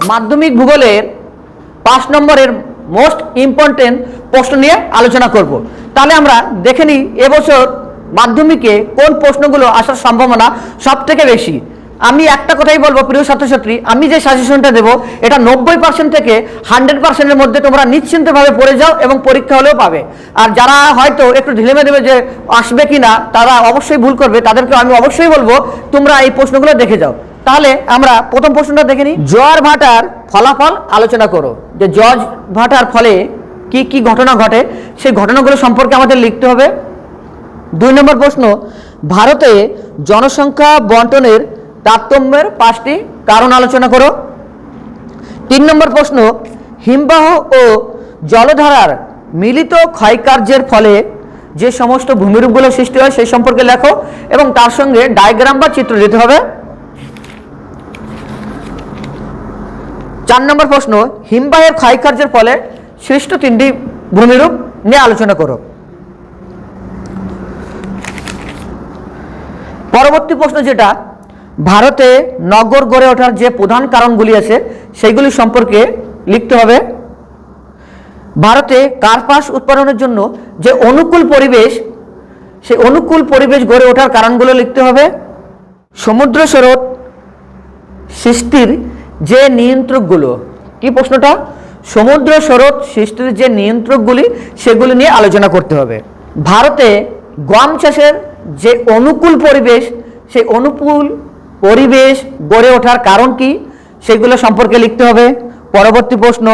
মাধ্যমিক ভূগোলের 5 নম্বরের মোস্ট ইম্পর্টেন্ট প্রশ্ন নিয়ে আলোচনা করব। তাহলে আমরা দেখে নিই এবছর মাধ্যমিকে কোন প্রশ্নগুলো আসার সম্ভাবনা সবথেকে বেশি। আমি একটা কথাই বলবো প্রিয় ছাত্রছাত্রী, আমি যে সাজেশনটা দেবো এটা 90% থেকে 100%-এর মধ্যে তোমরা নিশ্চিন্তভাবে পড়ে যাও এবং পরীক্ষা হলেও পাবে। আর যারা হয়তো একটু ঢিলেমে দেবে যে আসবে কিনা, তারা অবশ্যই ভুল করবে, তাদেরকে আমি অবশ্যই বলবো তোমরা এই প্রশ্নগুলো দেখে যাও। তাহলে আমরা প্রথম প্রশ্নটা দেখে নিই। জোয়ার ভাটার ফলাফল আলোচনা করো। যে জোয়ার ভাটার ফলে কি কি ঘটনা ঘটে সেই ঘটনাগুলো সম্পর্কে আমাদের লিখতে হবে। 2 নম্বর প্রশ্ন, ভারতে জনসংখ্যা বন্টনের তারতম্যের 5টি কারণ আলোচনা করো। 3 নম্বর প্রশ্ন, হিমবাহ ও জলধারার মিলিত ক্ষয়কার্যের ফলে যে সমস্ত ভূমিরূপগুলো সৃষ্টি হয় সেই সম্পর্কে লেখো এবং তার সঙ্গে ডায়াগ্রাম বা চিত্র দিতে হবে। 4 নম্বর প্রশ্ন, হিমবাহের ক্ষয়কার্যের ফলে সৃষ্ট 3টি ভূমিরূপ নিয়ে আলোচনা করো। পরবর্তী প্রশ্ন যেটা, ভারতে নগর গড়ে ওঠার যে প্রধান কারণগুলি আছে সেইগুলি সম্পর্কে লিখতে হবে। ভারতে কার্পাস উৎপাদনের জন্য যে অনুকূল পরিবেশ, সেই অনুকূল পরিবেশ গড়ে ওঠার কারণগুলো লিখতে হবে। সমুদ্র স্রোত সৃষ্টির যে নিয়ন্ত্রকগুলো, কি প্রশ্নটা, সমুদ্র স্রোত সৃষ্টির যে নিয়ন্ত্রকগুলি সেগুলি নিয়ে আলোচনা করতে হবে। ভারতে গম চাষের যে অনুকূল পরিবেশ, সেই অনুকূল পরিবেশ গড়ে ওঠার কারণ কি সেগুলো সম্পর্কে লিখতে হবে। পরবর্তী প্রশ্ন,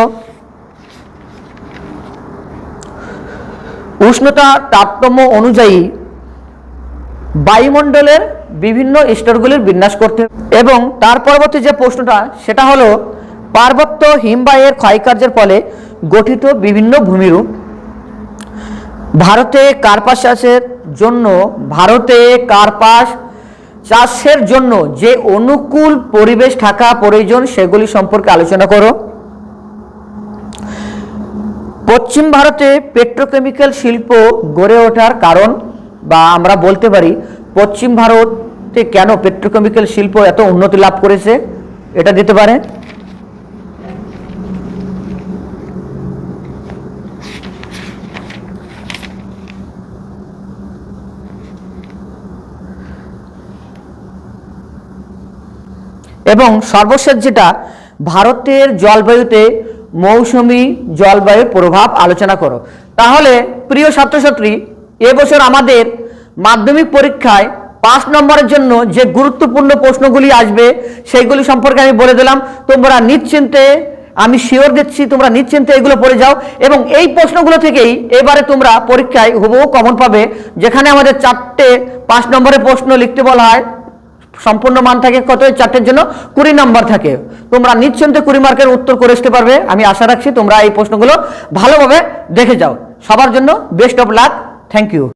উষ্ণতা তারতম্য অনুযায়ী বায়ুমণ্ডলের বিভিন্ন স্তরগুলির বিন্যাস করতে হবে। এবং তার পরবর্তী যে প্রশ্নটা সেটা হলো পার্বত্য হিমবাহের ক্ষয়কার্যের ফলে গঠিত বিভিন্ন ভূমিরূপ। ভারতে কার্পাস চাষের জন্য যে অনুকূল পরিবেশ থাকা প্রয়োজন সেগুলি সম্পর্কে আলোচনা করো। পশ্চিম ভারতে পেট্রোকেমিক্যাল শিল্প গড়ে ওঠার কারণ, বা আমরা বলতে পারি পশ্চিম ভারতে কেন পেট্রোকেমিক্যাল শিল্প এত উন্নতি লাভ করেছে, এটা দিতে পারে। এবং সর্বশেষ যেটা, ভারতের জলবায়ুতে মৌসুমী জলবায়ুর প্রভাব আলোচনা করো। তাহলে প্রিয় ছাত্রছাত্রী, এবছর আমাদের মাধ্যমিক পরীক্ষায় 5 নম্বরের জন্য যে গুরুত্বপূর্ণ প্রশ্নগুলি আসবে সেইগুলি সম্পর্কে আমি বলে দিলাম। তোমরা নিশ্চিন্তে, আমি শিওর দিচ্ছি তোমরা নিশ্চিন্তে এগুলো পড়ে যাও এবং এই প্রশ্নগুলো থেকেই এবারে তোমরা পরীক্ষায় হুবহু কমন পাবে। যেখানে আমাদের 4টে 5 নম্বরের প্রশ্ন লিখতে বলা হয়, সম্পূর্ণ মান থাকে কত, 4টের জন্য 20 নম্বর থাকে। তোমরা নিশ্চিন্তে 20 মার্কের উত্তর করে আসতে পারবে। আমি আশা রাখছি তোমরা এই প্রশ্নগুলো ভালোভাবে দেখে যাও। সবার জন্য best of luck. Thank you.